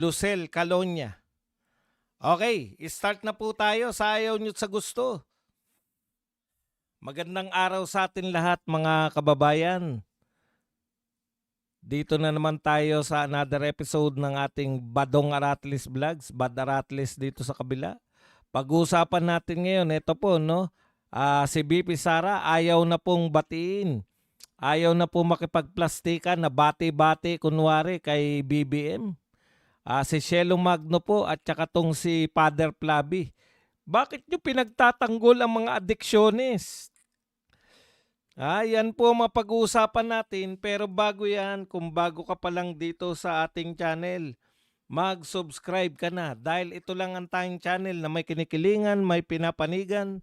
Lucel Calonia. Okay, start na po tayo sa ayaw nyo sa gusto. Magandang araw sa atin lahat mga kababayan. Dito na naman tayo sa another episode ng ating Badong Aratlis Vlogs, Bad Aratlis dito sa kabila. Pag-uusapan natin ngayon, ito po no, si BP Sara ayaw na pong batiin. Ayaw na po makipagplastikan na bati-bati kunwari kay BBM. Si Shelo Magno po at saka tong si Father Flavi. Bakit nyo pinagtatanggol ang mga adiksyonist? Yan po ang mapag-uusapan natin. Pero bago yan, kung bago ka pa lang dito sa ating channel, mag-subscribe ka na. Dahil ito lang ang tayong channel na may kinikilingan, may pinapanigan.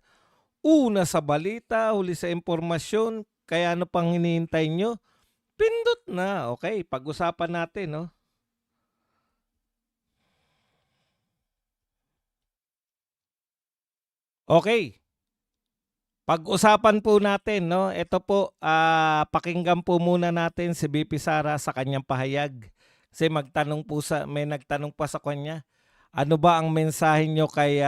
Una sa balita, huli sa impormasyon. Kaya ano pang hinihintay nyo? Pindot na. Okay, pag-usapan natin, no? Okay. Pag-usapan po natin, no? Ito po, pakinggan po muna natin si BP Sara sa kanyang pahayag. Kasi may nagtanong pa sa kanya. Ano ba ang mensahe nyo kay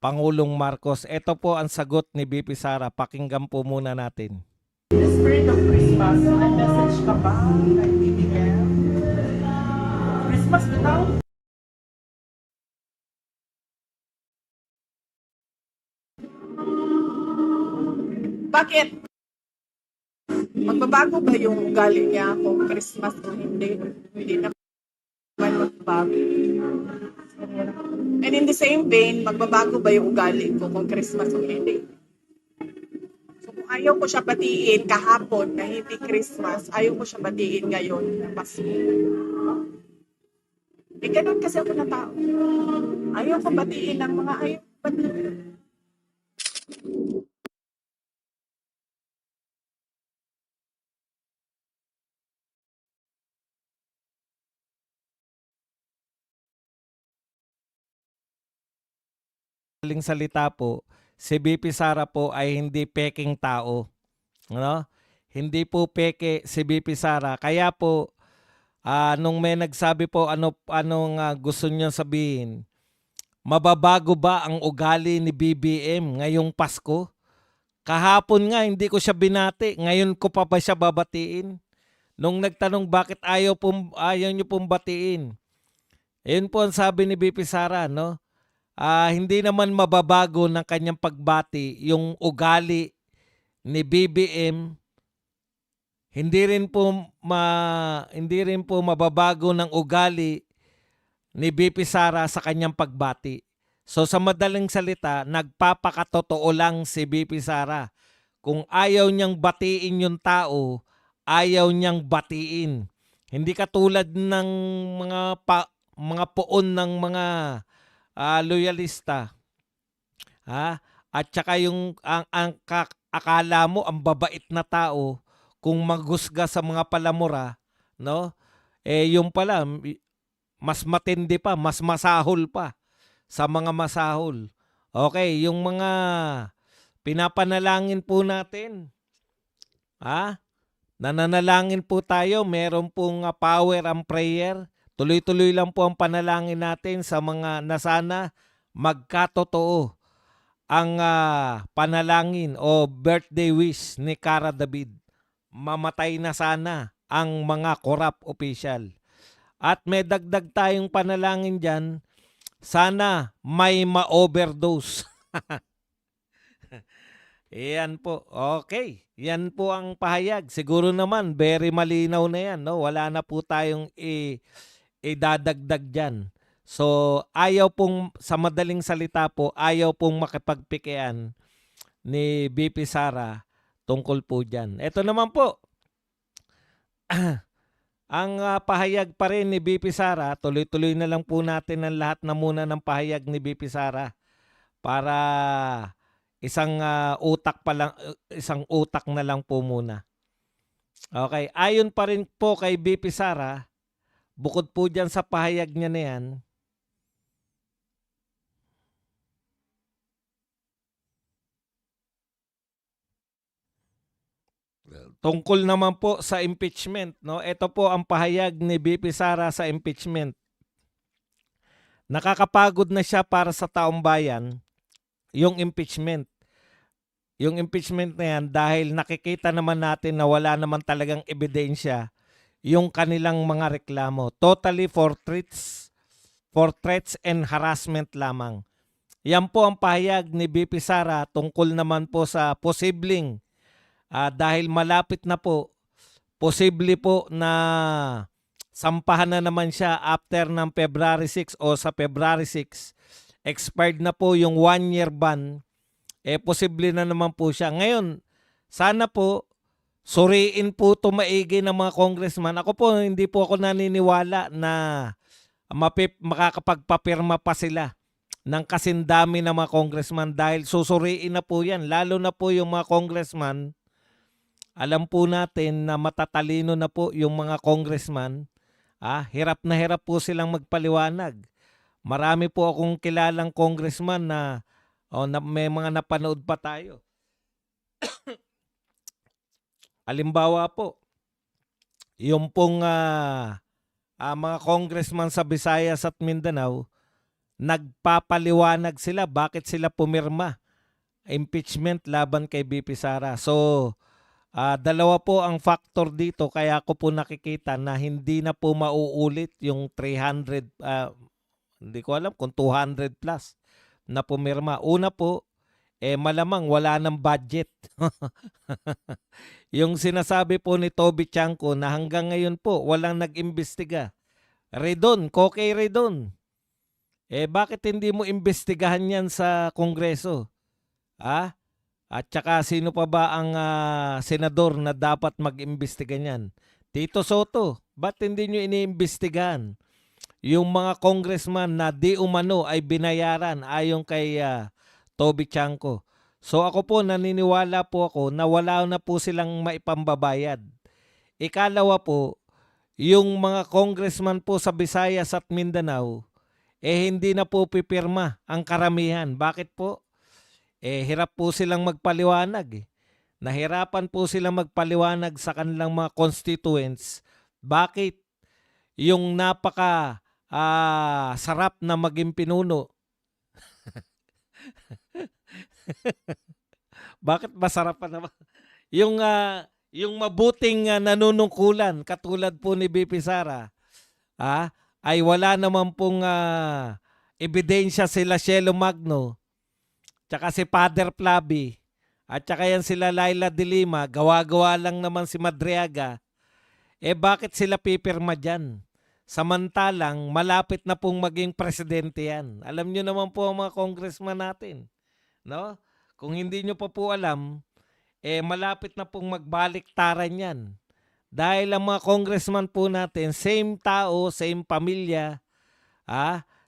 Pangulong Marcos? Ito po ang sagot ni BP Sara. Pakinggan po muna natin. The spirit of Christmas, may message ka ba kay BBM? Christmas na daw? Bakit? Magbabago ba yung ugali niya kung Christmas o hindi? Hindi naman magbabago. And in the same vein, magbabago ba yung ugali ko kung Christmas o hindi? So kung ayaw ko siya batiin kahapon na hindi Christmas, ayaw ko siya batiin ngayon na Pasko. Ganun kasi ako na tao. Ayaw ko batiin ng mga ayaw ko batiin. Maling salita po, si BP Sara po ay hindi peking tao. No? Hindi po peke si BP Sara. Kaya po, nung may nagsabi po anong gusto niyo sabihin, mababago ba ang ugali ni BBM ngayong Pasko? Kahapon nga hindi ko siya binati, ngayon ko pa ba siya babatiin? Nung nagtanong bakit ayaw niyo pong batiin. Ayun po ang sabi ni BP Sara, no? Hindi naman mababago ng kanyang pagbati yung ugali ni BBM. Hindi rin po mababago ng ugali ni BP Sara sa kanyang pagbati. So sa madaling salita, nagpapakatotoo lang si BP Sara. Kung ayaw niyang batiin yung tao, ayaw niyang batiin. Hindi katulad ng mga poon ng mga loyalista. At saka akala mo ang babait na tao kung maghusga sa mga palamura, no? Yung pala mas matindi pa, mas masahol pa sa mga masahol. Okay, yung mga pinapanalangin po natin. Nananalangin po tayo, meron pong power ang prayer. Tuloy-tuloy lang po ang panalangin natin sa mga nasana magkatotoo ang panalangin o birthday wish ni Cara David. Mamatay na sana ang mga corrupt official. At may dagdag tayong panalangin dyan, sana may ma-overdose. Yan po. Okay. Yan po ang pahayag. Siguro naman, very malinaw na yan. No? Wala na po tayong idadagdag dyan. So, sa madaling salita po, ayaw pong makipagpikian ni BP Sara tungkol po dyan. Ito naman po, ang pahayag pa rin ni BP Sara, tuloy-tuloy na lang po natin ang lahat na muna ng pahayag ni BP Sara para isang utak na lang po muna. Okay, ayon pa rin po kay BP Sara, bukod po dyan sa pahayag niya na yan, tungkol naman po sa impeachment, no? Ito po ang pahayag ni BP Sara sa impeachment. nakakapagod na siya para sa taong bayan yung impeachment. Yung impeachment na yan dahil nakikita naman natin na wala naman talagang ebidensya yung kanilang mga reklamo. Totally for threats and harassment lamang. Yan po ang pahayag ni BP Sara tungkol naman po sa posibleng dahil malapit na po, posible po na sampahan na naman siya after ng February 6 o sa February 6. Expired na po yung 1-year ban. Posible na naman po siya. Ngayon, sana po suriin po ito maigi ng mga congressman. Ako po, hindi po ako naniniwala na makakapagpapirma pa sila ng kasindami ng mga congressman dahil susuriin na po yan. Lalo na po yung mga congressman, alam po natin na matatalino na po yung mga congressman. Hirap na hirap po silang magpaliwanag. Marami po akong kilalang congressman na may mga napanood pa tayo. Halimbawa po, yung pong mga congressman sa Visayas at Mindanao, nagpapaliwanag sila bakit sila pumirma impeachment laban kay BP Sara. So, dalawa po ang factor dito kaya ko po nakikita na hindi na po mauulit yung 300, hindi ko alam kung 200 plus na pumirma. Una po, malamang wala ng budget. Yung sinasabi po ni Toby Chanko na hanggang ngayon po walang nag-imbestiga. Redon, Kokey Redon. Bakit hindi mo imbestigahan yan sa Kongreso? At saka sino pa ba ang senador na dapat mag-imbestiga niyan? Tito Soto, ba't hindi nyo iniimbestigahan yung mga congressman na di umano ay binayaran ayon kay Toby Chanko? So ako po, naniniwala po ako na wala na po silang maipambabayad. Ikalawa po, yung mga congressman po sa Visayas at Mindanao, hindi na po pipirma ang karamihan. Bakit po? Hirap po silang magpaliwanag. Nahirapan po silang magpaliwanag sa kanilang mga constituents. Bakit yung napaka sarap na maging pinuno? Bakit masarap pa naman? Yung mabuting nanunungkulan katulad po ni BP Sara, ay wala naman pong ebidensya sila Cielo Magno, tsaka si Father Flavi, at tsaka yan sila Laila de Lima, gawa-gawa lang naman si Madriaga. Bakit sila pipirma dyan? Samantalang malapit na pong maging presidente yan. Alam nyo naman po ang mga congressman natin. No? Kung hindi nyo pa po alam, malapit na pong magbaliktaran yan. Dahil ang mga congressman po natin, same tao, same pamilya,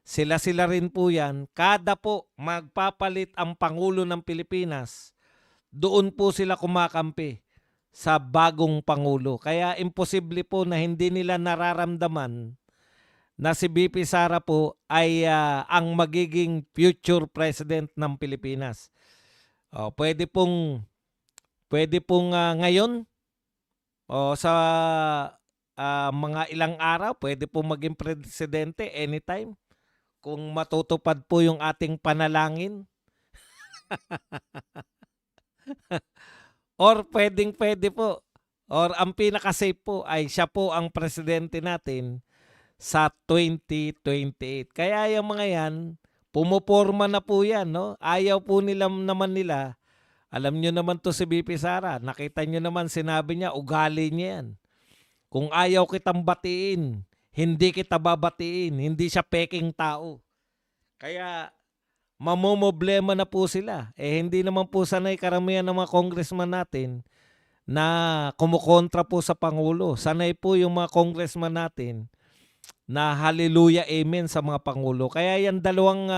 sila-sila rin po yan. Kada po magpapalit ang Pangulo ng Pilipinas, doon po sila kumakampi sa bagong Pangulo. Kaya imposible po na hindi nila nararamdaman na si BP Sara po ay ang magiging future president ng Pilipinas. Pwede pong ngayon, sa mga ilang araw, pwede pong maging presidente anytime. Kung matutupad po yung ating panalangin. Or pwede po. Or ang pinaka-safe po ay siya po ang presidente natin sa 2028. Kaya yung mga yan, pumuporma na po yan. No? Ayaw po naman nila. Alam nyo naman to si BP Sara. Nakita nyo naman, sinabi niya, ugali niya yan. Kung ayaw kitang batiin, hindi kita babatiin. Hindi siya peking tao. Kaya mamomoblema na po sila. Hindi naman po sanay karamihan ng mga congressman natin na kumukontra po sa Pangulo. Sanay po yung mga congressman natin na hallelujah, amen sa mga Pangulo. Kaya yan dalawang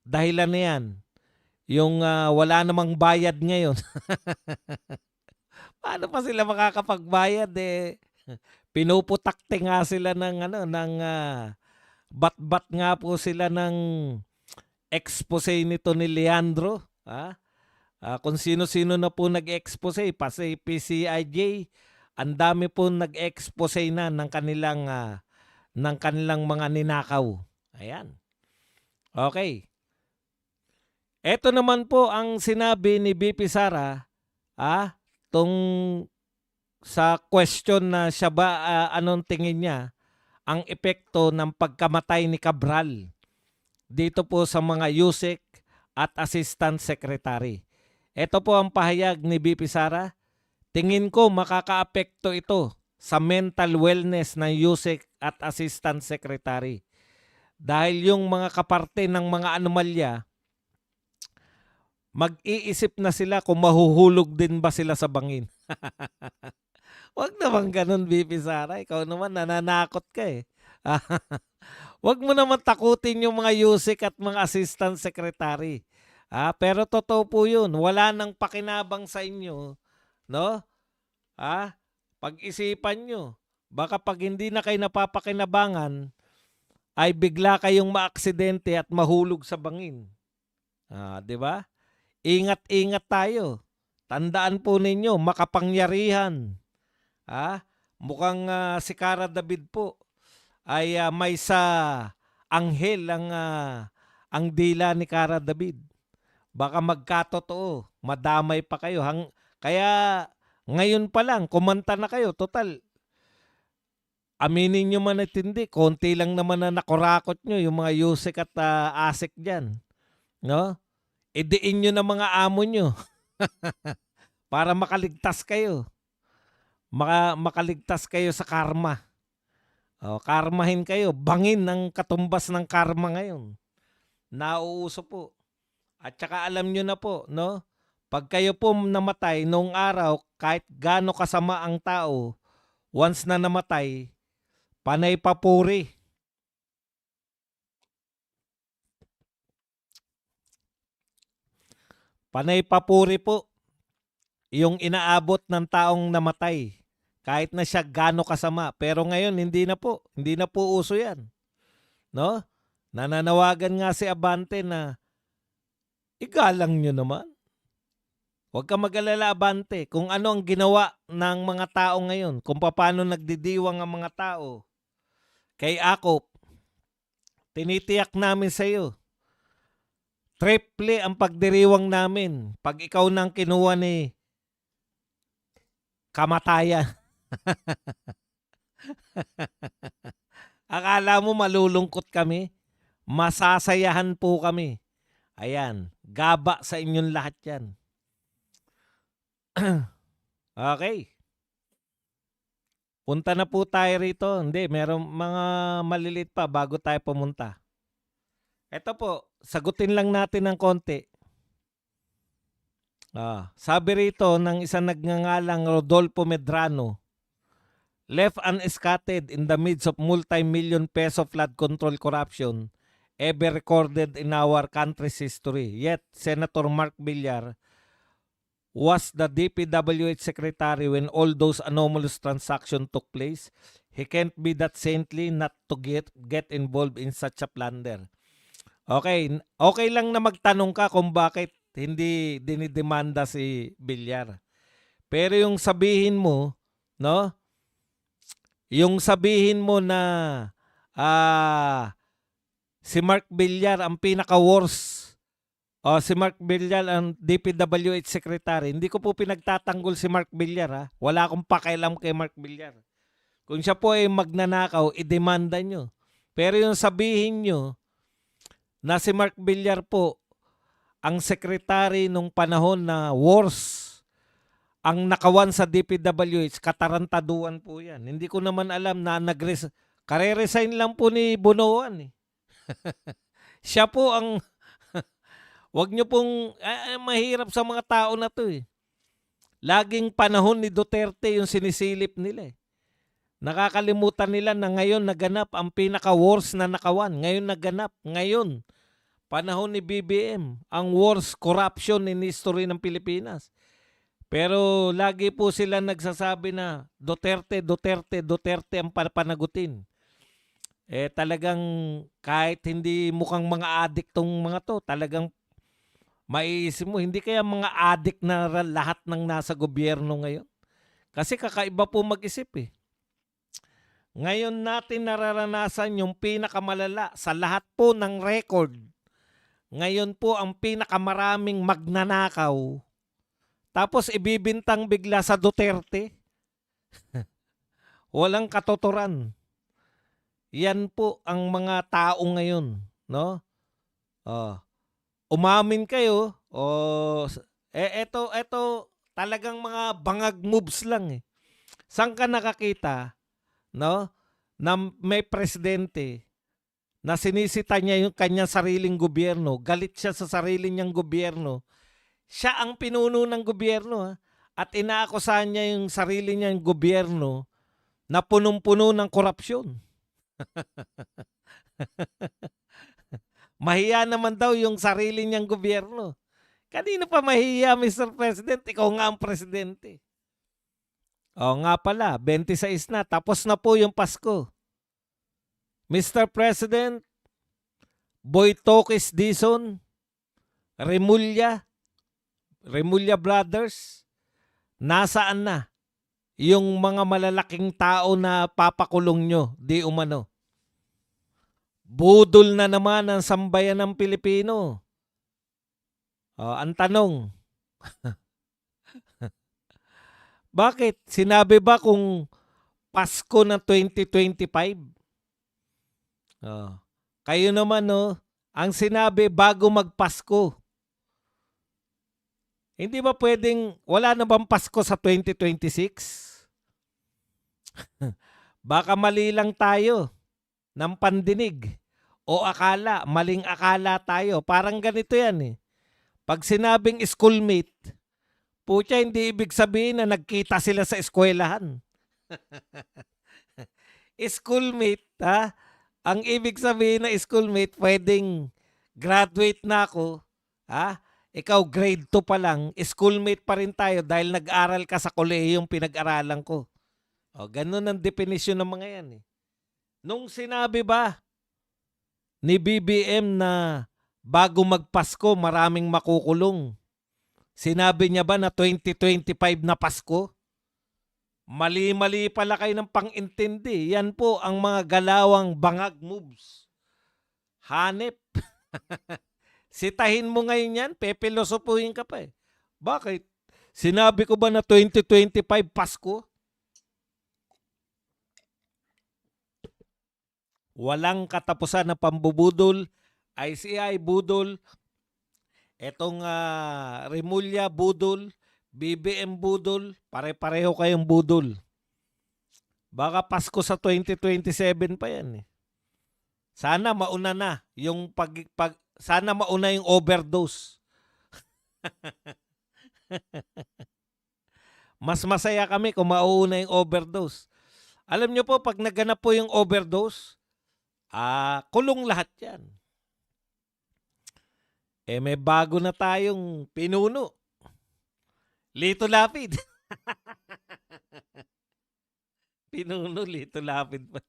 dahilan na yan. Yung wala namang bayad ngayon. Paano pa sila makakapagbayad? Pinuputakte nga sila ng bat-bat nga po sila ng expose nito ni Leandro. Kung sino-sino na po nag-expose, pasi PCIJ, ang dami po nag-expose na ng kanilang ng kanilang mga ninakaw. Ayan. Okay. Ito naman po ang sinabi ni BP Sara, tong sa question na siya ba, anong tingin niya ang epekto ng pagkamatay ni Cabral dito po sa mga USEC at Assistant Secretary. Ito po ang pahayag ni BP Sara. Tingin ko makakaapekto ito sa mental wellness ng USEC at Assistant Secretary. Dahil yung mga kaparte ng mga anomalya, mag-iisip na sila kung mahuhulog din ba sila sa bangin. Wag naman ganun, BP Sara. Ikaw naman nananakot ka eh. Wag mo naman takutin yung mga USEC at mga Assistant Secretary. Pero totoo po yun. Wala nang pakinabang sa inyo. No? Pag-isipan nyo. Baka pag hindi na kayo napapakinabangan, ay bigla kayong maaksidente at mahulog sa bangin. Di ba? Ingat-ingat tayo. Tandaan po ninyo, makapangyarihan. Mukhang si Cara David po ay may sa anghel ang dila ni Cara David. Baka magkatotoo, madamay pa kayo. Kaya ngayon pa lang, kumanta na kayo. Total, aminin nyo man at hindi, konti lang naman na nakurakot nyo yung mga Yusek at Asik dyan. No? Idiin nyo na mga amo nyo para makaligtas kayo. Makaligtas kayo sa karma. Karmahin kayo. Bangin ng katumbas ng karma ngayon. Nauuso po. At saka alam nyo na po, no? Pag kayo po namatay noong araw, kahit gaano kasama ang tao, once na namatay, panay papuri. Panay papuri po yung inaabot ng taong namatay. Kahit na siya gaano kasama. Pero ngayon, hindi na po. Hindi na po uso yan. No? Nananawagan nga si Abante na igalang nyo naman. Huwag ka mag-alala, Abante, kung ano ang ginawa ng mga tao ngayon, kung paano nagdidiwang ang mga tao. Kay Akop, tinitiyak namin sa iyo, triple ang pagdiriwang namin pag ikaw nang kinuha ni kamatayan. Akala mo malulungkot kami? Masasayahan po kami. Ayan, gaba sa inyong lahat yan. Okay. Punta na po tayo rito. Hindi, merong mga maliliit pa bago tayo pumunta. Ito po, sagutin lang natin ng konti. Sabi rito ng isang nagngangalang Rodolfo Medrano, left unescathed in the midst of multi-million peso flood control corruption ever recorded in our country's history. Yet, Senator Mark Villar was the DPWH secretary when all those anomalous transactions took place. He can't be that saintly not to get involved in such a plunder. Okay lang na magtanong ka kung bakit hindi dinidemanda si Villar. Pero yung sabihin mo, no? Yung sabihin mo na si Mark Villar ang pinaka-worst. Si Mark Villar ang DPWH secretary. Hindi ko po pinagtatanggol si Mark Villar. Wala akong pakialam kay Mark Villar. Kung siya po ay magnanakaw, idemanda nyo. Pero yung sabihin nyo na si Mark Villar po ang secretary nung panahon na worst ang nakawan sa DPWH, katarantaduan po yan. Hindi ko naman alam na kare-resign lang po ni Bonoan. Siya po ang wag nyo pong mahirap sa mga tao na to eh. Laging panahon ni Duterte yung sinisilip nila eh. Nakakalimutan nila na ngayon naganap ang pinaka-worst na nakawan. Ngayon naganap. Ngayon, panahon ni BBM, ang worst corruption in history ng Pilipinas. Pero lagi po sila nagsasabi na Duterte, Duterte, Duterte ang panagutin. Talagang kahit hindi mukhang mga adik tong mga to, talagang maiisip mo, hindi kaya mga adik na lahat ng nasa gobyerno ngayon? Kasi kakaiba po mag-isip eh. Ngayon natin nararanasan yung pinakamalala sa lahat po ng record. Ngayon po ang pinakamaraming magnanakaw. Tapos ibibintang bigla sa Duterte. Walang katuturan. Yan po ang mga tao ngayon, no? Oh, umamin kayo eto talagang mga bangag moves lang eh. Saan ka nakakita, no? Na may presidente na sinisita niya yung kanyang sariling gobyerno, galit siya sa sarili niyang gobyerno. Siya ang pinuno ng gobyerno ha? At inaakusahan niya yung sarili niyang gobyerno na punong-puno ng korupsyon. Mahiya naman daw yung sarili niyang gobyerno. Kanino pa mahiya, Mr. President? Ikaw nga ang presidente. O nga pala, 26 na. Tapos na po yung Pasko. Mr. President, Boy Tokis Dizon, Remulla Brothers, nasaan na yung mga malalaking tao na papakulong nyo, di umano? Budol na naman ang sambayan ng Pilipino. Ang tanong, bakit? Sinabi ba kung Pasko ng 2025? Kayo naman, no? Ang sinabi bago magpasko. Hindi ba pwedeng, wala na bang Pasko sa 2026? Baka mali lang tayo ng pandinig o maling akala tayo. Parang ganito yan eh. Pag sinabing schoolmate, pucha, hindi ibig sabihin na nagkita sila sa eskwelahan. Schoolmate, ha? Ang ibig sabihin na schoolmate, pwedeng graduate na ako, ha? Ikaw grade 2 pa lang, schoolmate pa rin tayo dahil nag-aral ka sa kolehiyong pinag-aralan ko. Ganun ang definisyon ng mga yan eh. Nung sinabi ba ni BBM na bago magpasko maraming makukulong, sinabi niya ba na 2025 na Pasko? Mali-mali pala kayo ng pang-intindi. Yan po ang mga galawang bangag moves. Hanep. Sitahin mo ngayon yan, pepilosopuhin ka pa eh. Bakit? Sinabi ko ba na 2025 Pasko? Walang katapusan na pambubudol, ICI budol, etong Remulla budol, BBM budol, pare-pareho kayong budol. Baka Pasko sa 2027 pa yan eh. Sana mauna na yung sana mauna yung overdose. Mas masaya kami kung mauuna yung overdose. Alam nyo po, pag naganap po yung overdose, kulong lahat yan. May bago na tayong pinuno. Lito Lapid. Pinuno, Lito Lapid pa.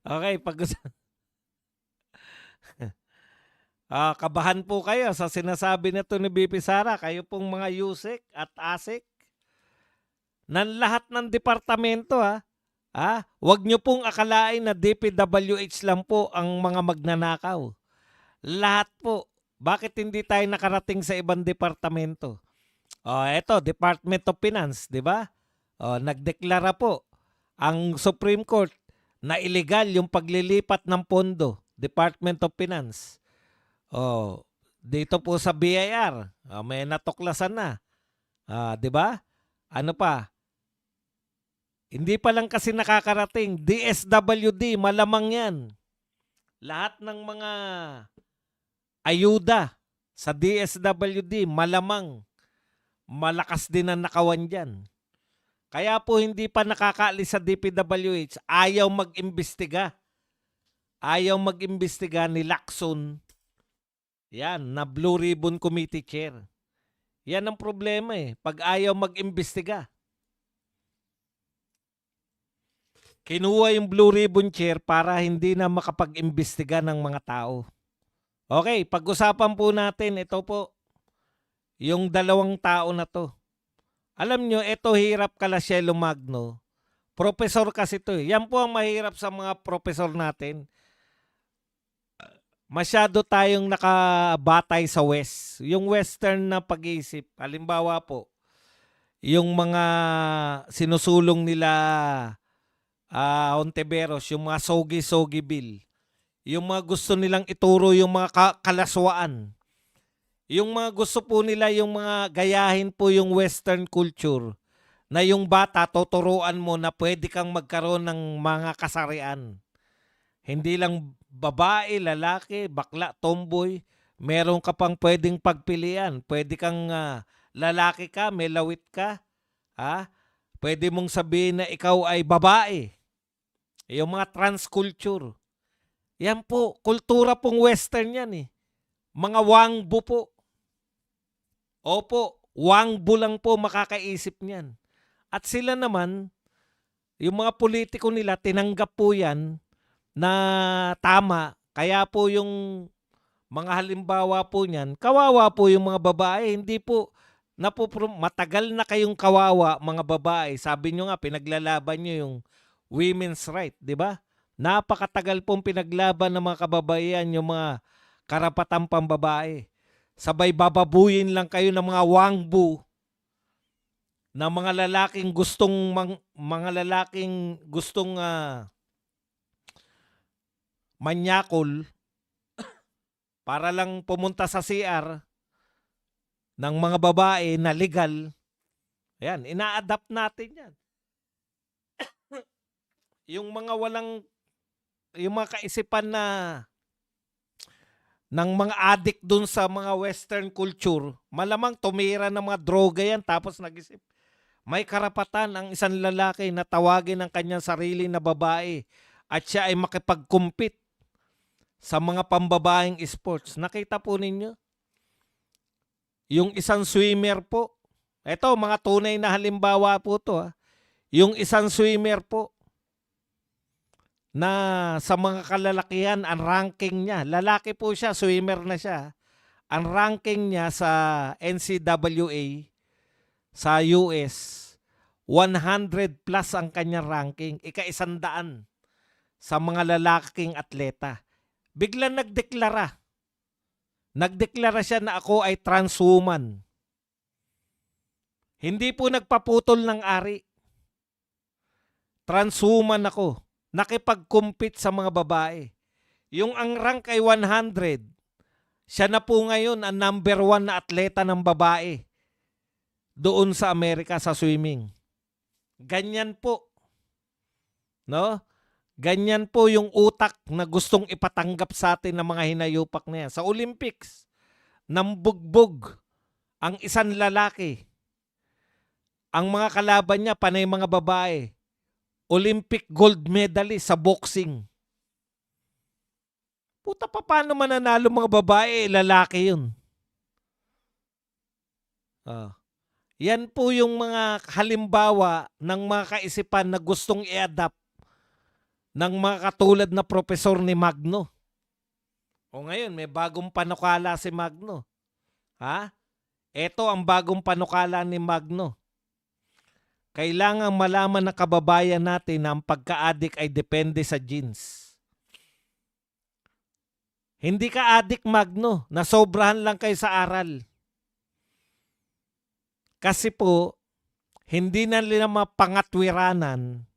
Okay, kabahan po kayo sa sinasabi na to ni BP Sara. Kayo pong mga USEC at ASEC. Ng lahat ng departamento wag nyo pong akalain na DPWH lang po ang mga magnanakaw. Lahat po. Bakit hindi tayo nakarating sa ibang departamento? Eto, Department of Finance, di ba? Nagdeklara po ang Supreme Court na illegal yung paglilipat ng pondo. Department of Finance. Dito po sa BIR, may natuklasan na. Di ba? Ano pa? Hindi pa lang kasi nakakarating. DSWD, malamang yan. Lahat ng mga ayuda sa DSWD, malamang malakas din ang nakawan dyan. Kaya po hindi pa nakakaalis sa DPWH. Ayaw mag-imbestiga. Ayaw mag-imbestiga ni Lacson. Yan, na Blue Ribbon Committee Chair. Yan ang problema eh. Pag ayaw mag-imbestiga. Kinuha yung Blue Ribbon Chair para hindi na makapag-imbestiga ng mga tao. Okay, pag-usapan po natin, ito po, yung dalawang tao na to. Alam nyo, ito hirap kala Cielo Magno. Profesor kasi to. Yan po ang mahirap sa mga profesor natin. Masyado tayong nakabatay sa West. Yung Western na pag-iisip. Halimbawa po, yung mga sinusulong nila Ontiveros, yung mga sogi-sogi bill. Yung mga gusto nilang ituro yung mga kalaswaan. Yung mga gusto po nila yung mga gayahin po yung Western culture na yung bata tuturuan mo na pwede kang magkaroon ng mga kasarian. Hindi lang babae, lalaki, bakla, tomboy. Meron ka pang pwedeng pagpilian. Pwede kang lalaki ka, may lawit ka. Ha? Pwede mong sabihin na ikaw ay babae. Yung mga trans culture. Yan po, kultura pong Western yan eh. Mga wangbu po. Opo, wangbu lang po makakaisip niyan. At sila naman, yung mga politiko nila, tinanggap po yan na tama. Kaya po yung mga halimbawa po niyan, kawawa po yung mga babae. Hindi po, matagal na kayong kawawa mga babae. Sabi nyo nga, pinaglalaban nyo yung women's right, di ba? Napakatagal pong pinaglaban ng mga kababaihan yung mga karapatang pambabae. Sabay bababuyin lang kayo ng mga wangbu na mga lalaking gustong manyakol para lang pumunta sa CR ng mga babae na legal. Ayan, ina-adapt natin yan. Yung mga kaisipan na ng mga addict dun sa mga Western culture, malamang tumira ng mga droga yan tapos nag-isip. May karapatan ang isang lalaki na tawagin ang kanyang sarili na babae at siya ay makipag-compete sa mga pambabaeng sports. Nakita po ninyo? Yung isang swimmer po, eto mga tunay na halimbawa po to. Yung isang swimmer po, na sa mga kalalakihan, ang ranking niya, lalaki po siya, swimmer na siya. Ang ranking niya sa NCAA, sa US, 100 plus ang kanyang ranking, ika-100 sa mga lalaking atleta. Biglang nagdeklara. Nagdeklara siya na ako ay transwoman. Hindi po nagpaputol ng ari. Transwoman ako. Nakipag-compete sa mga babae. Yung ang rank ay 100, siya na po ngayon ang number 1 na atleta ng babae doon sa Amerika sa swimming. Ganyan po. No? Ganyan po yung utak na gustong ipatanggap sa atin ng mga hinayupak na yan. Sa Olympics, nambugbog ang isang lalaki. Ang mga kalaban niya, panay mga babae. Olympic gold medalist sa boxing. Puta pa, paano mananalo mga babae? Lalaki yun. Yan po yung mga halimbawa ng mga kaisipan na gustong i-adapt ng mga katulad na profesor ni Magno. O ngayon, may bagong panukala si Magno. Ha? Ito ang bagong panukala ni Magno. Kailangang malaman ng kababayan natin na ang pagka-addict ay depende sa genes. Hindi ka addict, Magno. Nasobrahan lang kayo sa aral. Kasi po, hindi na nila mapangatwiranan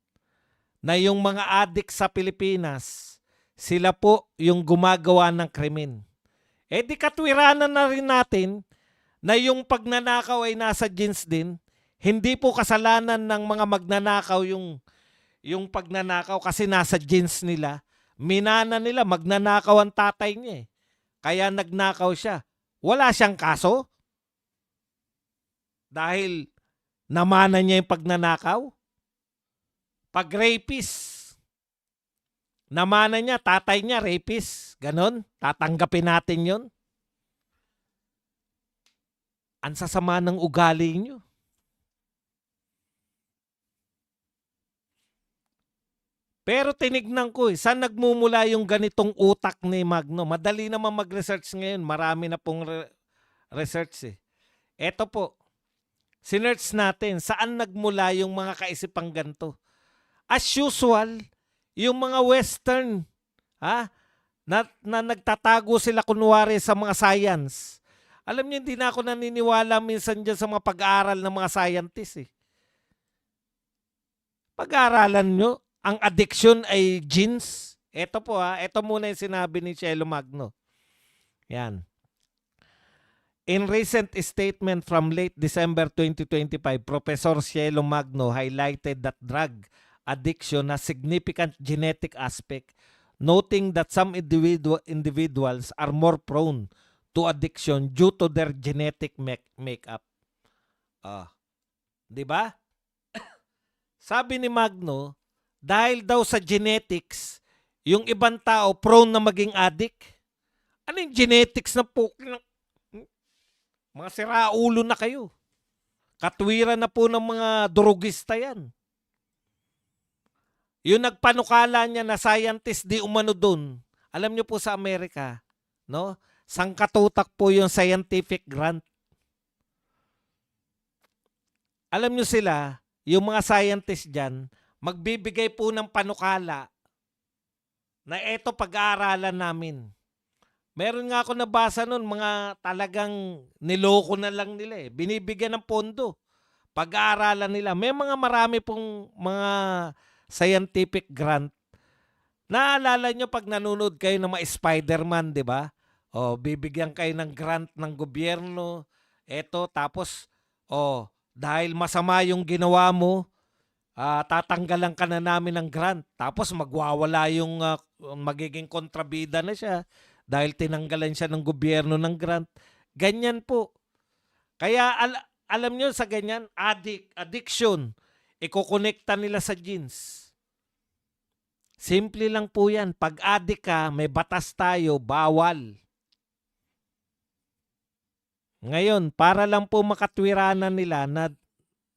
na yung mga addict sa Pilipinas, sila po yung gumagawa ng krimen. Eh di katwiranan na rin natin na yung pagnanakaw ay nasa genes din. Hindi po kasalanan ng mga magnanakaw yung pagnanakaw kasi nasa genes nila. Minana nila, magnanakaw ang tatay niya eh. Kaya nagnakaw siya. Wala siyang kaso? Dahil namana niya yung pagnanakaw? Pag rapist, namana niya, tatay niya, rapist. Ganon? Tatanggapin natin yun? Ang sasama ng ugali niyo. Pero tinignan ko saan nagmumula yung ganitong utak ni Magno? Madali naman mag-research ngayon. Marami na pong research eh. Eto po, sinearch natin saan nagmula yung mga kaisipang ganito. As usual, yung mga Western, ha, na nagtatago sila kunwari sa mga science. Alam niyo, hindi na ako naniniwala minsan dyan sa mga pag-aaral ng mga scientists. Pag-aaralan nyo, ang addiction ay genes. Ito po ito muna yung sinabi ni Cielo Magno. Yan. In recent statement from late December 2025, Professor Cielo Magno highlighted that drug addiction has significant genetic aspect, noting that some individuals are more prone to addiction due to their genetic makeup. Di ba? Sabi ni Magno, dahil daw sa genetics, yung ibang tao prone na maging addict. Ano yung genetics na po? Mga siraulo na kayo. Katwiran na po ng mga drugista yan. Yung nagpanukala niya na scientist di umano dun. Alam niyo po sa Amerika, no? Sangkatutak po yung scientific grant. Alam niyo sila, yung mga scientist dyan, magbibigay po ng panukala na eto pag-aaralan namin. Meron nga ako nabasa nun, mga talagang niloko na lang nila. Binibigyan ng pondo. Pag-aaralan nila. May mga marami pong mga scientific grant. Naalala nyo pag nanonood kayo ng mga Spider-Man, di ba? Bibigyan kayo ng grant ng gobyerno. Eto, tapos, dahil masama yung ginawa mo, tatanggalan ka na namin ng grant. Tapos magwawala yung magiging kontrabida na siya dahil tinanggalan siya ng gobyerno ng grant. Ganyan po. Kaya alam nyo sa ganyan, addiction, ikokonekta nila sa genes. Simple lang po yan. Pag addict ka, may batas tayo, bawal. Ngayon, para lang po makatwiranan nila na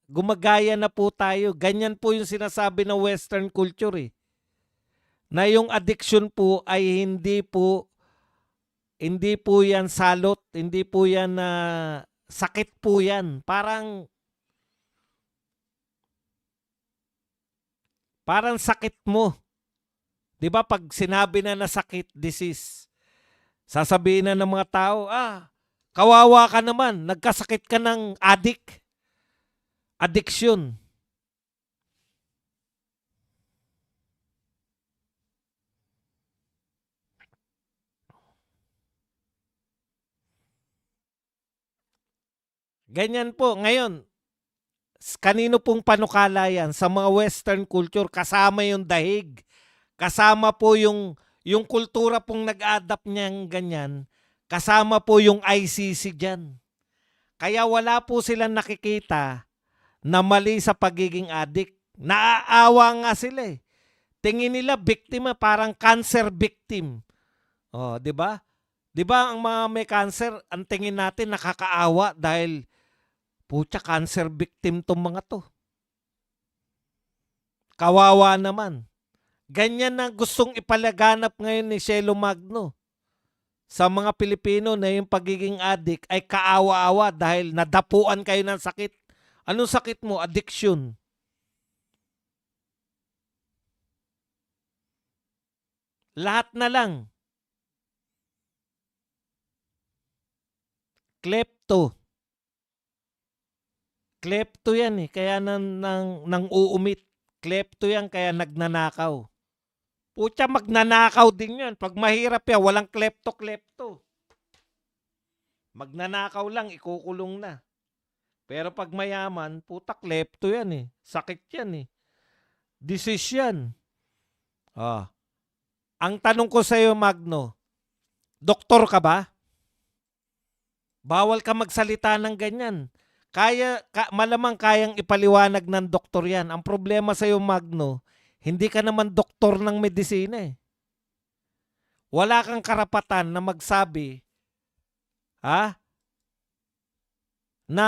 gumagaya na po tayo. Ganyan po yung sinasabi ng Western culture Na yung addiction po ay hindi po yan salot, hindi po yan sakit po yan. Parang sakit mo. 'Di ba pag sinabi na sakit, disease, sasabihin na ng mga tao, kawawa ka naman, nagkasakit ka ng addiction. Ganyan po. Ngayon, kanino pong panukala yan? Sa mga Western culture, kasama yung dahig. Kasama po yung kultura pong nag-adapt niyang ganyan. Kasama po yung ICC dyan. Kaya wala po silang nakikita na mali sa pagiging addict. Naaawa nga sila Tingin nila biktima, parang cancer victim. 'Di ba? 'Di ba ang mga may cancer, ang tingin natin nakakaawa dahil putya cancer victim tong mga to. Kawawa naman. Ganyan na gustong ipalaganap ngayon ni Cielo Magno sa mga Pilipino na yung pagiging addict ay kaawa-awa dahil nadapuan kayo ng sakit. Anong sakit mo? Addiction. Lahat na lang. Klepto. Klepto yan kaya nang uumit. Klepto yan kaya nagnanakaw. Putya, magnanakaw din yan. Pag mahirap yan, walang klepto-klepto. Magnanakaw lang, ikukulong na. Pero pag mayaman, puta, klepto yan Sakit yan Disease yan. Ang tanong ko sa iyo, Magno, doktor ka ba? Bawal ka magsalita ng ganyan. Malamang kayang ipaliwanag ng doktor yan. Ang problema sa iyo, Magno, hindi ka naman doktor ng medisina Wala kang karapatan na magsabi na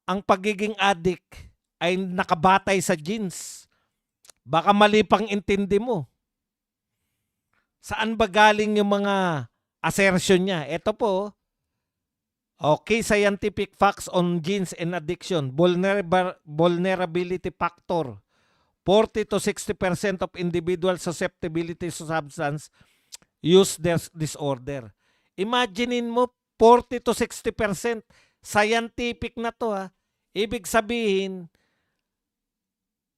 ang pagiging addict ay nakabatay sa genes. Baka mali pang intindi mo. Saan ba galing yung mga assertion niya? Ito po, Okay, scientific facts on genes and addiction. Vulnerability factor. 40 to 60% of individual susceptibility to substance use disorder. Imaginein mo, 40 to 60%. Scientific na to ha. Ibig sabihin,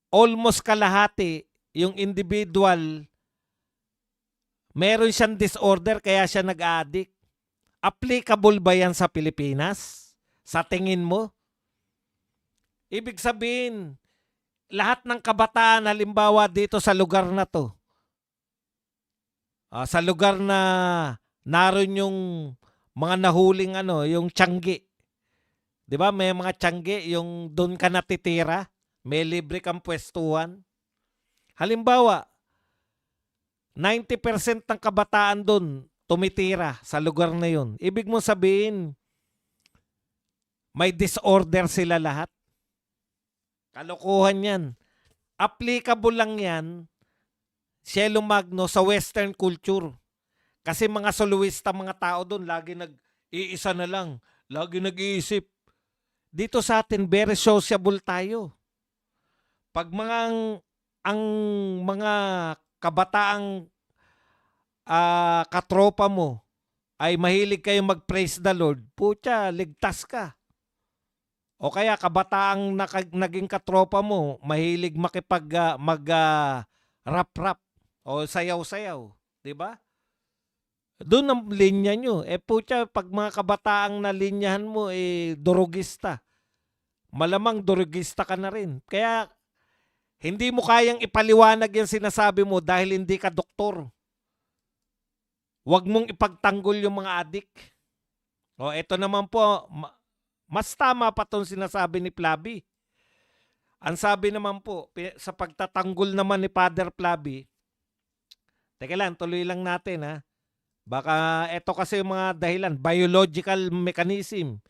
almost kalahati yung individual, meron siyang disorder kaya siya nag-addict. Applicable ba yan sa Pilipinas? Sa tingin mo? Ibig sabihin, lahat ng kabataan halimbawa dito sa lugar na to, sa lugar na naroon yung mga nahuling yung tiyanggi. 'Di ba? May mga tiyanggi yung doon ka natitira, may libre kang pwestuhan. Halimbawa, 90% ng kabataan doon tumitira sa lugar na yun. Ibig mo sabihin, may disorder sila lahat. Kalokohan yan. Applicable lang yan, Cielo Magno, sa Western culture. Kasi mga soloista, mga tao doon, lagi nag-iisa na lang. Lagi nag-iisip. Dito sa atin, very sociable tayo. Pag ang mga kabataang katropa mo ay mahilig kayong mag-praise the Lord, putya, ligtas ka. O kaya kabataang naging katropa mo, mahilig mag-rap-rap o sayaw-sayaw, 'di ba? Doon ang linya nyo. Putya, pag mga kabataang na linyahan mo, durugista. Malamang durugista ka na rin. Kaya, hindi mo kayang ipaliwanag yung sinasabi mo dahil hindi ka doktor. Huwag mong ipagtanggol yung mga adik. O, eto naman po, mas tama pa itong sinasabi ni Flavi. Ang sabi naman po, sa pagtatanggol naman ni Father Flavi, teka lang, tuloy lang natin ha. Baka eto kasi yung mga dahilan, biological mechanism,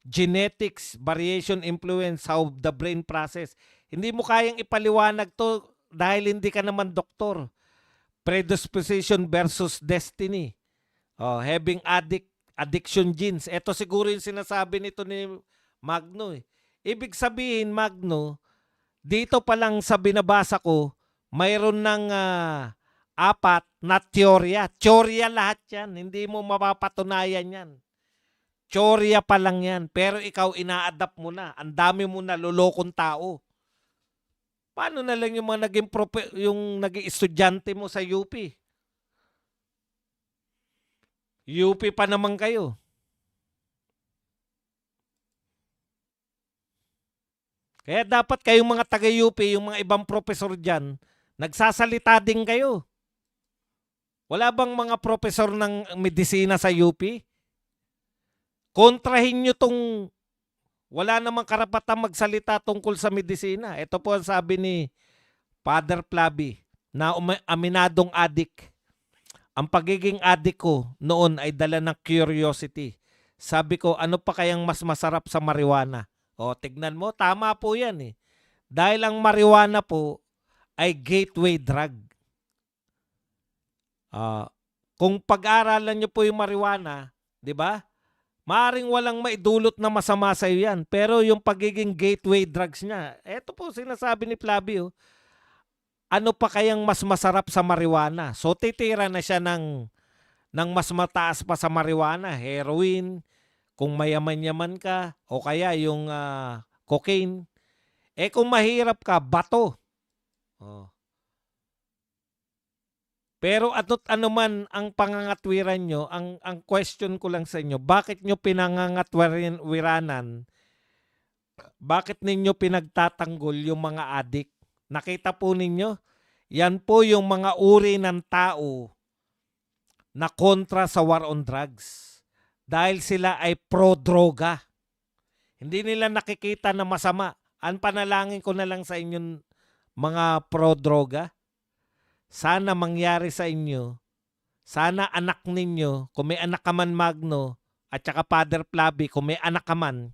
genetics, variation, influence, how the brain process. Hindi mo kayang ipaliwanag to dahil hindi ka naman doktor. Predisposition versus destiny. Having addiction genes. Ito siguro yung sinasabi nito ni Magno. Ibig sabihin, Magno, dito pa lang sa binabasa ko, mayroon ng 4 na teorya. Teorya lahat yan. Hindi mo mapapatunayan yan. Teorya pa lang yan. Pero ikaw ina-adapt mo na. Ang dami mo na lulokong tao. Paano na lang yung mga naging estudyante mo sa UP? UP pa naman kayo. Kaya dapat kayong mga taga-UP, yung mga ibang profesor dyan, nagsasalita din kayo. Wala bang mga profesor ng medisina sa UP? Kontrahin nyo tong wala namang karapatang magsalita tungkol sa medisina. Ito po ang sabi ni Father Flavi na aminadong adik. Ang pagiging adik ko noon ay dala ng curiosity. Sabi ko, ano pa kayang mas masarap sa marijuana? Tignan mo, tama po yan eh. Dahil ang marijuana po ay gateway drug. Kung pag-aralan nyo po yung marijuana, di ba? Maaring walang maidulot na masama sa iyo yan. Pero yung pagiging gateway drugs niya, eto po sinasabi ni Flavio, ano pa kayang mas masarap sa marijuana? So titira na siya ng mas mataas pa sa marijuana, heroin, kung mayaman-yaman ka, o kaya yung cocaine. Kung mahirap ka, bato. Pero ano man ang pangangatwiran nyo, ang question ko lang sa inyo, bakit nyo pinangangatwiranan, bakit ninyo pinagtatanggol yung mga adik? Nakita po ninyo, yan po yung mga uri ng tao na kontra sa war on drugs. Dahil sila ay pro-droga. Hindi nila nakikita na masama. Ang panalangin ko na lang sa inyong mga pro-droga, sana mangyari sa inyo, sana anak ninyo, kung may anak ka man Magno, at saka Father Flavi, kung may anak ka man,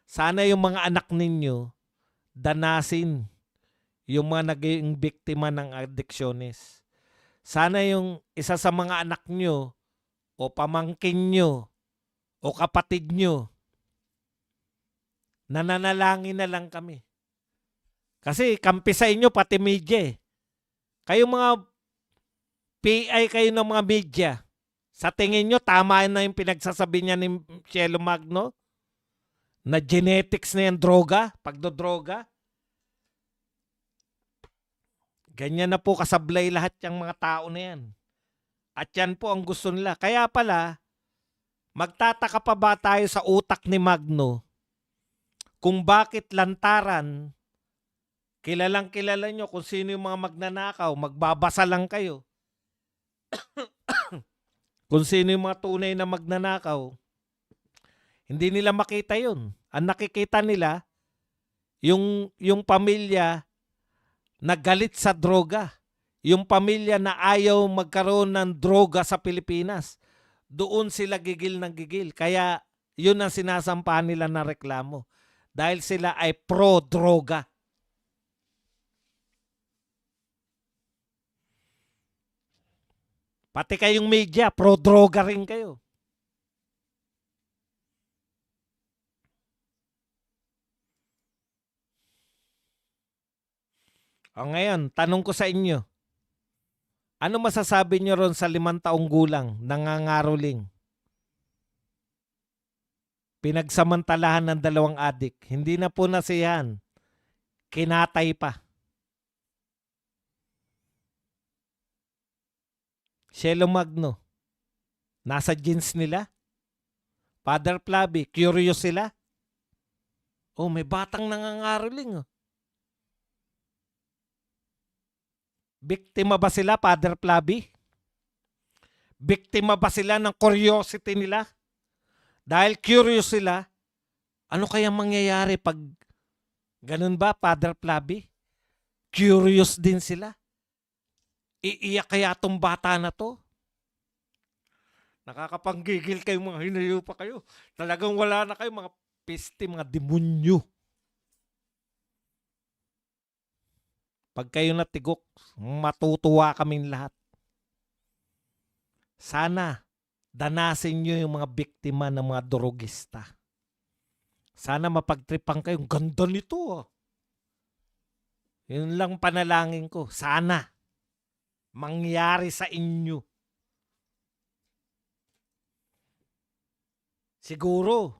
sana yung mga anak ninyo, danasin yung mga naging biktima ng addiksyones. Sana yung isa sa mga anak nyo, o pamangkin nyo, o kapatid nyo, nananalangin na lang kami. Kasi kampi sa inyo pati media eh. Kayo mga PI kayo ng mga media. Sa tingin nyo, tama na yung pinagsasabi niya ni Cielo Magno? Na genetics na yan droga, pagdodroga? Ganyan na po kasablay lahat yung mga tao na yan. At yan po ang gusto nila. Kaya pala, magtataka pa ba tayo sa utak ni Magno kung bakit lantaran, kilalang kilala nyo kung sino yung mga magnanakaw, magbabasa lang kayo. Kung sino yung mga tunay na magnanakaw, hindi nila makita yun. Ang nakikita nila, yung pamilya na galit sa droga. Yung pamilya na ayaw magkaroon ng droga sa Pilipinas. Doon sila gigil ng gigil. Kaya yun ang sinasampahan nila na reklamo. Dahil sila ay pro-droga. Pati kayong media, pro-droga rin kayo. O ngayon, tanong ko sa inyo. Ano masasabi nyo ron sa 5 taong gulang, nangangaroling? Pinagsamantalahan ng 2 adik. Hindi na po nasiyahan. Kinatay pa. Cielo Magno, nasa jeans nila? Father Flavi, curious sila? Oh, may batang nangangaroling. Oh. Biktima ba sila, Father Flavi? Biktima ba sila ng curiosity nila? Dahil curious sila, ano kaya mangyayari pag ganun ba, Father Flavi? Curious din sila. Iiyak kaya tong bata na to? Nakakapanggigil kayo, mga hinayo pa kayo. Talagang wala na kayo, mga piste, mga demonyo. Pag kayo natigok, matutuwa kaming lahat. Sana danasin nyo yung mga biktima ng mga drogista. Sana mapagtripan kayo. Ganda nito. Oh. Yun lang panalangin ko. Sana mangyari sa inyo. Siguro,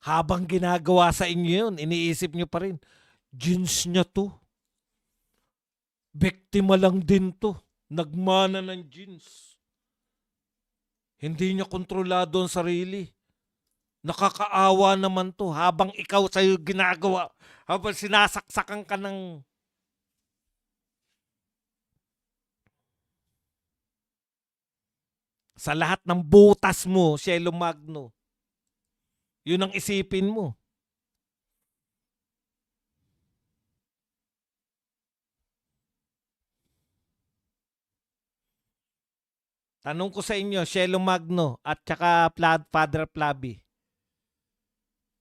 habang ginagawa sa inyo yun, iniisip nyo pa rin, jeans niya to. Biktima lang din to. Nagmana ng jeans. Hindi niya kontrolado ang sarili. Nakakaawa naman to habang ikaw sa'yo ginagawa. Habang sinasaksakan ka ng sa lahat ng butas mo, Cielo Magno. Yun ang isipin mo. Tanong ko sa inyo, Cielo Magno at saka Father Flavi.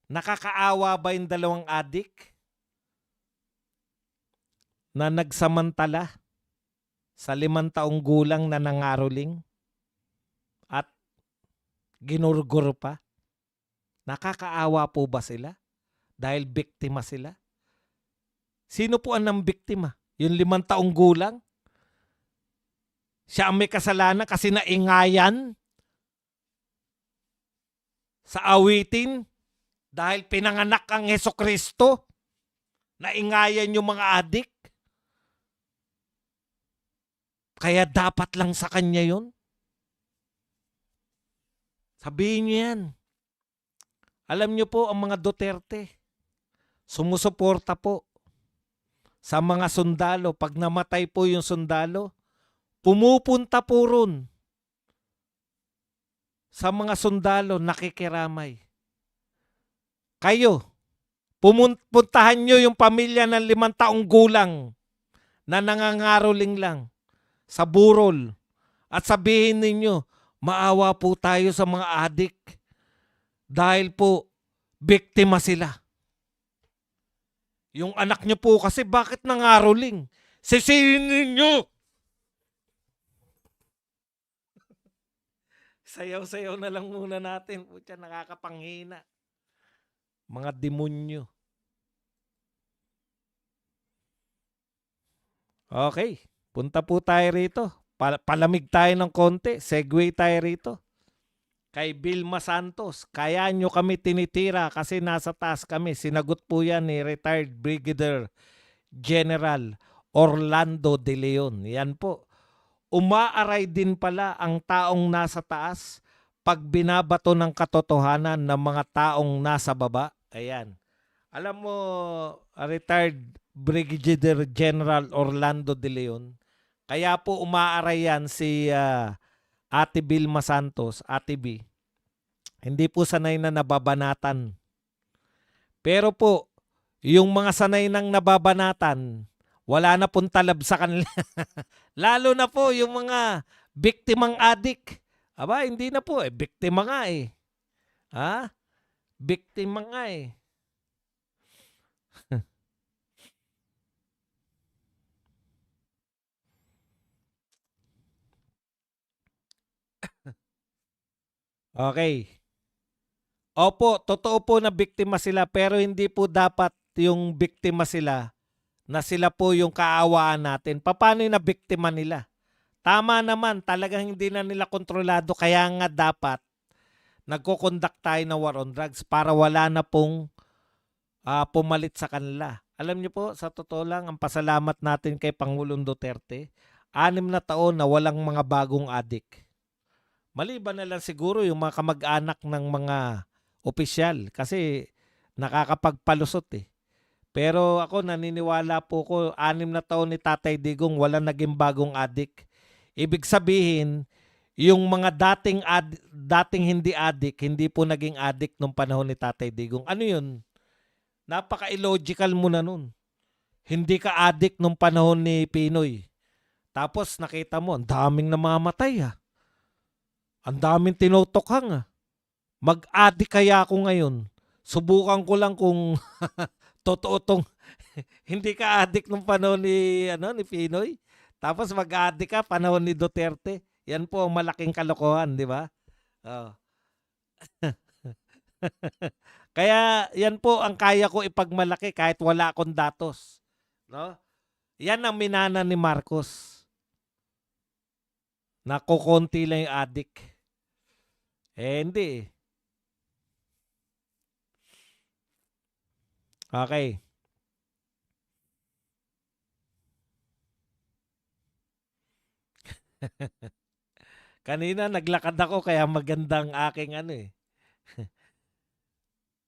Nakakaawa ba yung 2 adik na nagsamantala sa 5 taong gulang na nangaroling at ginurgur pa? Nakakaawa po ba sila? Dahil biktima sila? Sino po ang biktima? Yung 5 taong gulang? Siya ang may kasalanan kasi naingayan sa awitin dahil pinanganak ang Hesukristo. Naingayan yung mga adik. Kaya dapat lang sa kanya yun. Sabihin niyo yan. Alam niyo po ang mga Duterte, sumusuporta po sa mga sundalo. Pag namatay po yung sundalo, pumupunta po ron sa mga sundalo, nakikiramay. Kayo, pumuntahan nyo yung pamilya ng 5 taong gulang na nangangaroling lang sa burol at sabihin ninyo, maawa po tayo sa mga adik dahil po biktima sila. Yung anak nyo po kasi bakit nangaroling? Sisihin ninyo! Sayaw-sayaw na lang muna natin. Putya, nakakapanghina. Mga demonyo. Okay. Punta po tayo rito. Palamig tayo ng konti. Segue tayo rito. Kay Vilma Santos, kaya nyo kami tinitira kasi nasa taas kami. Sinagot po yan ni retired Brigadier General Orlando De Leon. Yan po. Umaaray din pala ang taong nasa taas pag binabato ng katotohanan ng mga taong nasa baba. Ayan. Alam mo, retired Brigadier General Orlando De Leon, kaya po umaaray yan si Ate Vilma Santos, Ate B. Hindi po sanay na nababanatan. Pero po, yung mga sanay nang nababanatan, wala na pong talab sa kanila. Lalo na po yung mga biktimang adik. Aba, hindi na po eh. Biktima nga eh. Ha? Biktima nga eh. Okay. Opo, totoo po na biktima sila pero hindi po dapat yung biktima sila na sila po yung kaawaan natin. Paano yung nabiktima nila? Tama naman, talagang hindi na nila kontrolado kaya nga dapat nagko-conduct tayo ng war on drugs para wala na pong pumalit sa kanila. Alam niyo po, sa totoo lang, ang pasalamat natin kay Pangulong Duterte, 6 na taon na walang mga bagong adik. Maliban na lang siguro yung mga kamag-anak ng mga opisyal kasi nakakapagpalusot eh. Pero ako naniniwala po ko 6 na taon ni Tatay Digong wala naging bagong adik. Ibig sabihin, yung mga dating hindi adik, hindi po naging adik nung panahon ni Tatay Digong. Ano yun? Napaka-illogical mo na nun. Hindi ka adik nung panahon ni Pinoy. Tapos nakita mo, ang daming namamatay ah. Ang daming tinotokhang ah. Mag-adik kaya ako ngayon. Subukan ko lang kung totoo tong hindi ka adik nung panahon ni ni Pinoy. Tapos mag-adik ka panahon ni Duterte. Yan po ang malaking kalokohan, di ba? Oh. Kaya yan po ang kaya ko ipagmalaki kahit wala akong datos. No? Yan ang minana ni Marcos. Nakukonti lang yung adik. Hindi. Okay. Kanina naglakad ako kaya magandang aking eh.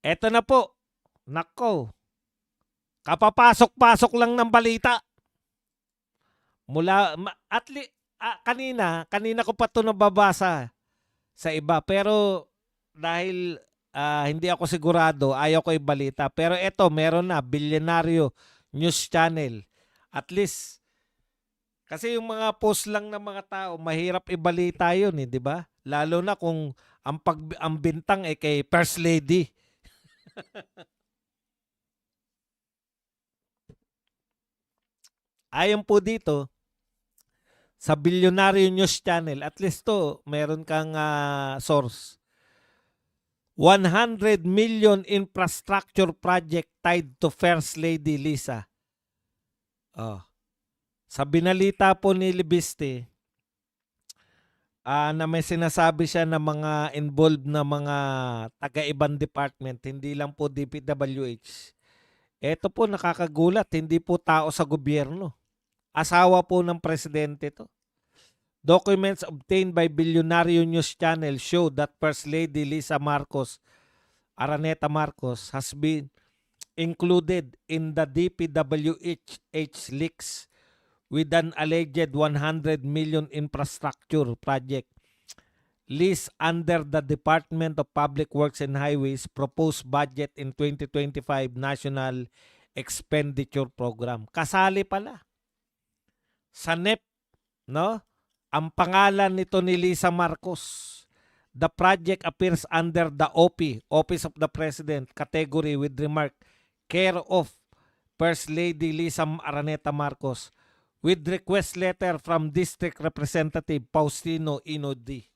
Eto na po. Nako. Kapapasok-pasok lang ng balita. Kanina ko pa ito nababasa sa iba. Pero dahil hindi ako sigurado, ayaw ko ibalita. Pero eto, meron na, Bilyonaryo News Channel. At least, kasi yung mga post lang ng mga tao, mahirap ibalita yun di ba? Lalo na kung ang bintang kay First Lady. Ayon po dito, sa Bilyonaryo News Channel, at least to, meron kang source. 100 million infrastructure project tied to First Lady Lisa. Oh. Sa binalita po ni Libiste, na may sinasabi siya na mga involved na mga taga-ibang department, hindi lang po DPWH. Ito po nakakagulat, hindi po tao sa gobyerno. Asawa po ng presidente to. Documents obtained by Bilyonaryo News Channel show that First Lady Lisa Marcos, Araneta Marcos, has been included in the DPWH leaks with an alleged 100 million infrastructure project leased under the Department of Public Works and Highways proposed budget in 2025 National Expenditure Program. Kasali pala sa NEP, no? Ang pangalan nito ni Lisa Marcos. The project appears under the OP, Office of the President, category with remark, care of First Lady Lisa Araneta Marcos, with request letter from District Representative Faustino Inodi.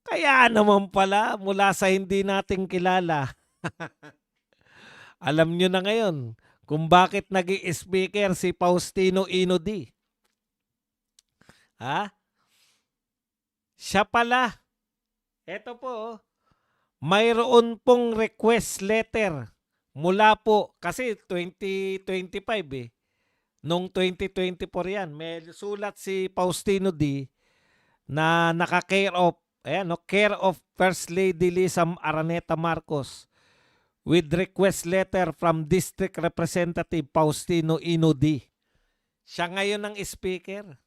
Kaya naman pala mula sa hindi nating kilala. Alam nyo na ngayon kung bakit naging speaker si Faustino Inodi. Ha? Siya pala. Eto po, oh. Mayroon pong request letter mula po, kasi 2025 eh. Noong 2024 yan, may sulat si Faustino D na naka-care of, ayan, no, care of First Lady Lisa Araneta Marcos with request letter from District Representative Faustino Inodi. Siya ngayon ang speaker.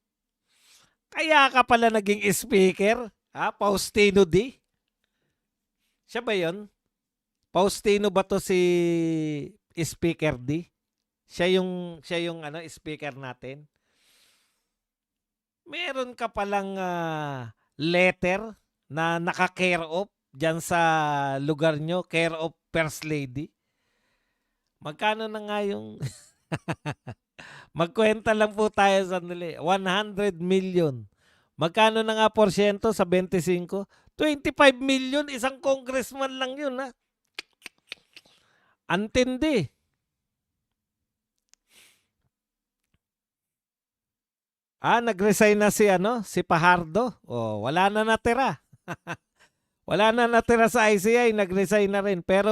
Kaya ka pala naging speaker, ha? Faustino D? Siya ba yun? Faustino ba to si Speaker D? Siya yung ano, speaker natin. Meron ka palang letter na naka-care of dyan sa lugar nyo, care of First Lady. Magkano na nga yung... Magkwenta lang po tayo sandali. 100 million. Magkano na nga porsyento sa 25? 25 million, isang congressman lang yun, ha? Antindi. Nag-resign na si Pajardo. Oh, wala na natira. Wala na natira sa ICI, nag-resign na rin. Pero